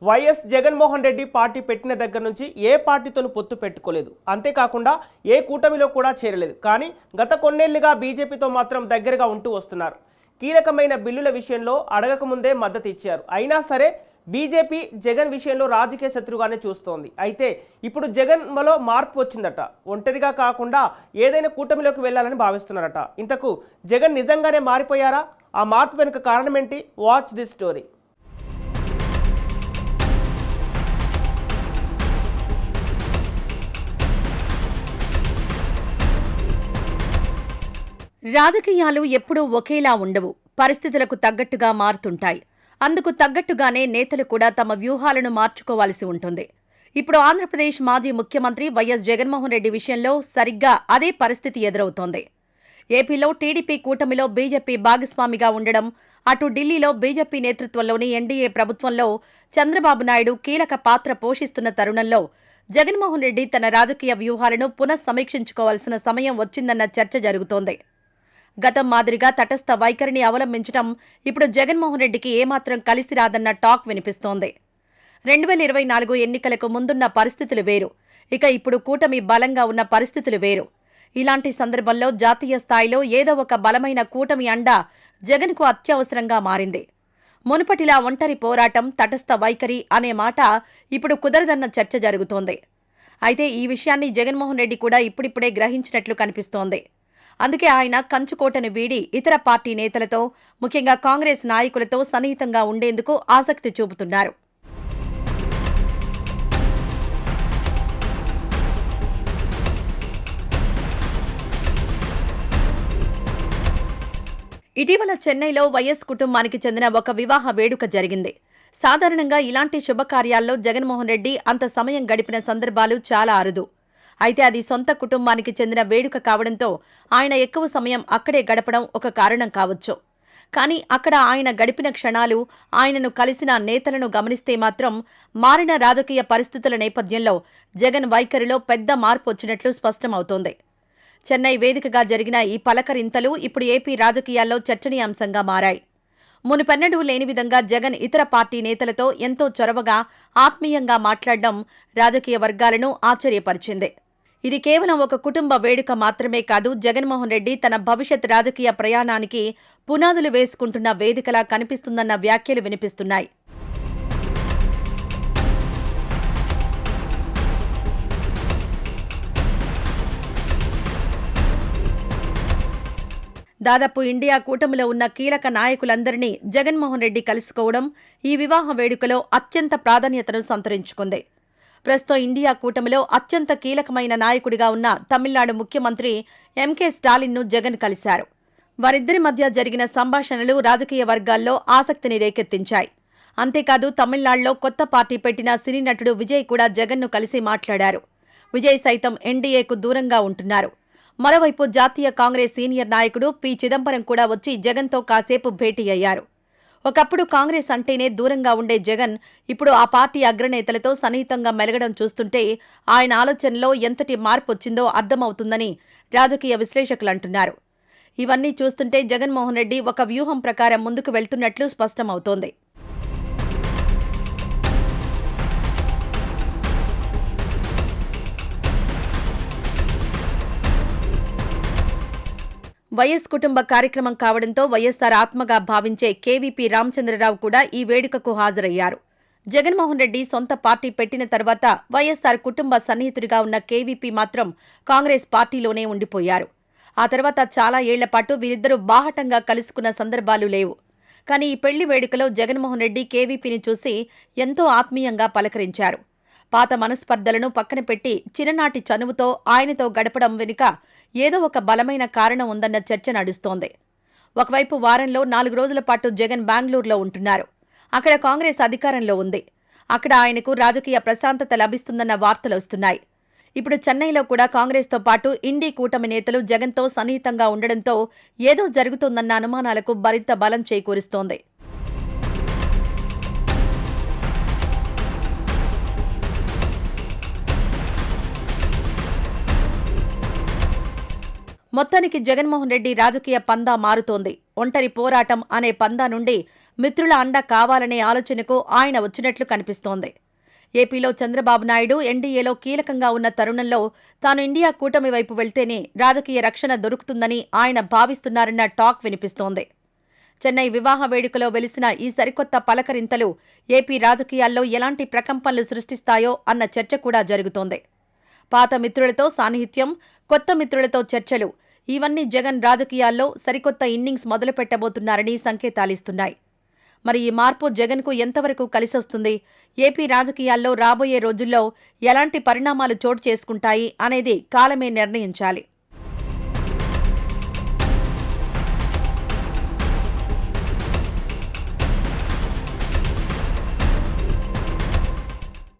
YS Jaganmohan Reddy party పెట్టిన దగ్గర నుంచి ఏ పార్టీతోనూ పొత్తు పెట్టుకోలేదు. అంతేకాకుండా ఏ కూటమిలో కూడా చేరలేదు. కానీ గత కొన్నేళ్లుగా బీజేపీతో మాత్రం దగ్గరగా ఉంటూ వస్తున్నారు. కీలకమైన బిల్లుల విషయంలో అడగకముందే మద్దతు ఇచ్చారు. అయినా సరే బీజేపీ జగన్ విషయంలో రాజకీయ శత్రువుగానే చూస్తోంది. అయితే ఇప్పుడు జగన్లో మార్పు వచ్చిందట. ఒంటరిగా కాకుండా ఏదైనా కూటమిలోకి వెళ్ళాలని భావిస్తున్నారట. ఇంతకు జగన్ నిజంగానే మారిపోయారా? ఆ మార్పు వెనుక కారణం ఏంటి? Watch this story. రాజకీయాలు ఎప్పుడూ ఒకేలా ఉండవు. పరిస్థితులకు తగ్గట్టుగా మారుతుంటాయి. అందుకు తగ్గట్టుగానే నేతలు కూడా తమ వ్యూహాలను మార్చుకోవాల్సి ఉంటుంది. ఇప్పుడు ఆంధ్రప్రదేశ్ మాజీ ముఖ్యమంత్రి వైఎస్ జగన్మోహన్ రెడ్డి విషయంలో సరిగ్గా అదే పరిస్థితి ఎదురవుతోంది. ఏపీలో టీడీపీ కూటమిలో బీజేపీ భాగస్వామిగా ఉండడం, అటు ఢిల్లీలో బీజేపీ నేతృత్వంలోని ఎన్డీఏ ప్రభుత్వంలో చంద్రబాబు నాయుడు కీలక పాత్ర పోషిస్తున్న తరుణంలో జగన్మోహన్ రెడ్డి తన రాజకీయ వ్యూహాలను పునఃసమీక్షించుకోవాల్సిన సమయం వచ్చిందన్న చర్చ జరుగుతోంది. గతం మాదిరిగా తటస్థ వైఖరిని అవలంబించడం ఇప్పుడు జగన్మోహన్ రెడ్డికి ఏమాత్రం కలిసి రాదన్న టాక్ వినిపిస్తోంది. 2024 ఎన్నికలకు ముందున్న పరిస్థితులు వేరు. ఇక ఇప్పుడు కూటమి బలంగా ఉన్న పరిస్థితులు వేరు. ఇలాంటి సందర్భంలో జాతీయ స్థాయిలో ఏదో ఒక బలమైన కూటమి అండ జగన్కు అత్యవసరంగా మారింది. మునుపటిలా ఒంటరి పోరాటం, తటస్థ వైఖరి అనే మాట ఇప్పుడు కుదరదన్న చర్చ జరుగుతోంది. అయితే ఈ విషయాన్ని జగన్మోహన్ రెడ్డి కూడా ఇప్పుడిప్పుడే గ్రహించినట్లు కనిపిస్తోంది. అందుకే ఆయన కంచుకోటను వీడి ఇతర పార్టీ నేతలతో, ముఖ్యంగా కాంగ్రెస్ నాయకులతో సన్నిహితంగా ఉండేందుకు ఆసక్తి చూపుతున్నారు. ఇటీవల చెన్నైలో వైఎస్ కుటుంబానికి చెందిన ఒక వివాహ వేడుక జరిగింది. సాధారణంగా ఇలాంటి శుభకార్యాల్లో జగన్మోహన్ రెడ్డి అంత సమయం గడిపిన సందర్భాలు చాలా అరుదు. అయితే అది సొంత కుటుంబానికి చెందిన వేడుక కావడంతో ఆయన ఎక్కువ సమయం అక్కడే గడపడం ఒక కారణం కావచ్చు. కానీ అక్కడ ఆయన గడిపిన క్షణాలు, ఆయనను కలిసిన నేతలను గమనిస్తే మాత్రం మారిన రాజకీయ పరిస్థితుల నేపథ్యంలో జగన్ వైఖరిలో పెద్ద మార్పు వచ్చినట్లు స్పష్టమవుతోంది. చెన్నై వేదికగా జరిగిన ఈ పలకరింతలు ఇప్పుడు ఏపీ రాజకీయాల్లో చర్చనీయాంశంగా మారాయి. మునుపెన్నడూ లేని విధంగా జగన్ ఇతర పార్టీ నేతలతో ఎంతో చొరవగా, ఆత్మీయంగా మాట్లాడడం రాజకీయ వర్గాలను ఆశ్చర్యపరిచింది. ఇది కేవలం ఒక కుటుంబ వేడుక మాత్రమే కాదు, జగన్మోహన్ రెడ్డి తన భవిష్యత్ రాజకీయ ప్రయాణానికి పునాదులు వేసుకుంటున్న వేదికలా కనిపిస్తుందన్న వ్యాఖ్యలు వినిపిస్తున్నాయి. దాదాపు ఇండియా కూటమిలో ఉన్న కీలక నాయకులందరినీ జగన్మోహన్ రెడ్డి కలుసుకోవడం ఈ వివాహ వేడుకలో అత్యంత ప్రాధాన్యతను సంతరించుకుంది. ప్రస్తుతం ఇండియా కూటమిలో అత్యంత కీలకమైన నాయకుడిగా ఉన్న తమిళనాడు ముఖ్యమంత్రి ఎంకే స్టాలిన్ను జగన్ కలిశారు. వారిద్దరి మధ్య జరిగిన సంభాషణలు రాజకీయ వర్గాల్లో ఆసక్తిని రేకెత్తించాయి. అంతేకాదు తమిళనాడులో కొత్త పార్టీ పెట్టిన సినీ నటుడు విజయ్ కూడా జగన్ను కలిసి మాట్లాడారు. విజయ్ సైతం ఎన్డీఏకు దూరంగా ఉంటున్నారు. మరోవైపు జాతీయ కాంగ్రెస్ సీనియర్ నాయకుడు పి చిదంబరం కూడా వచ్చి జగన్తో కాసేపు భేటీ అయ్యారు. ఒకప్పుడు కాంగ్రెస్ అంటేనే దూరంగా ఉండే జగన్ ఇప్పుడు ఆ పార్టీ అగ్రనేతలతో సన్నిహితంగా మెలగడం చూస్తుంటే ఆయన ఆలోచనలో ఎంతటి మార్పు వచ్చిందో అర్థమవుతుందని రాజకీయ విశ్లేషకులు అంటున్నారు. ఇవన్నీ చూస్తుంటే జగన్మోహన్ రెడ్డి ఒక వ్యూహం ప్రకారం ముందుకు వెళ్తున్నట్లు స్పష్టమవుతోంది. వైఎస్ కుటుంబ కార్యక్రమం కావడంతో వైఎస్సార్ ఆత్మగా భావించే కేవీపీ రామచంద్రరావు కూడా ఈ వేడుకకు హాజరయ్యారు. జగన్మోహన్ రెడ్డి సొంత పార్టీ పెట్టిన తర్వాత వైఎస్సార్ కుటుంబ సన్నిహితుడిగా ఉన్న కేవీపీ మాత్రం కాంగ్రెస్ పార్టీలోనే ఉండిపోయారు. ఆ తర్వాత చాలా ఏళ్లపాటు వీరిద్దరూ బాహటంగా కలుసుకున్న సందర్భాలు లేవు. కానీ ఈ పెళ్లి వేడుకలో జగన్మోహన్ రెడ్డి కేవీపీని చూసి ఎంతో ఆత్మీయంగా పలకరించారు. పాత మనస్పర్ధలను పక్కన పెట్టి చిన్ననాటి చనువుతో ఆయనతో గడపడం వెనుక ఏదో ఒక బలమైన కారణం ఉందన్న చర్చ నడుస్తోంది. ఒకవైపు వారంలో 4 రోజుల పాటు జగన్ బెంగళూరులో ఉంటున్నారు. అక్కడ కాంగ్రెస్ అధికారంలో ఉంది. అక్కడ ఆయనకు రాజకీయ ప్రశాంతత లభిస్తుందన్న వార్తలు వస్తున్నాయి. ఇప్పుడు చెన్నైలో కూడా కాంగ్రెస్తో పాటు ఇండీ కూటమి నేతలు జగన్తో సన్నిహితంగా ఉండడంతో ఏదో జరుగుతోందన్న అనుమానాలకు మరింత బలం చేకూరుస్తోంది. మొత్తానికి జగన్మోహన్ రెడ్డి రాజకీయ పందా మారుతోంది. ఒంటరి పోరాటం అనే పందా నుండి మిత్రుల అండ కావాలనే ఆలోచనకు ఆయన వచ్చినట్లు కనిపిస్తోంది. ఏపీలో చంద్రబాబు నాయుడు ఎన్డీఏలో కీలకంగా ఉన్న తరుణంలో తాను ఇండియా కూటమి వైపు వెళ్తేనే రాజకీయ రక్షణ దొరుకుతుందని ఆయన భావిస్తున్నారన్న టాక్ వినిపిస్తోంది. చెన్నై వివాహ వేడుకలో వెలిసిన ఈ సరికొత్త పలకరింతలు ఏపీ రాజకీయాల్లో ఎలాంటి ప్రకంపనలు సృష్టిస్తాయో అన్న చర్చ కూడా జరుగుతోంది. పాత మిత్రులతో సాన్నిహిత్యం, కొత్త మిత్రులతో చర్చలు ఇవన్నీ జగన్ రాజకీయాల్లో సరికొత్త ఇన్నింగ్స్ మొదలుపెట్టబోతున్నారని సంకేతాలిస్తున్నాయి. మరి ఈ మార్పు జగన్కు ఎంతవరకు కలిసొస్తుంది? ఏపీ రాజకీయాల్లో రాబోయే రోజుల్లో ఎలాంటి పరిణామాలు చోటు చేసుకుంటాయి అనేది కాలమే నిర్ణయించాలి.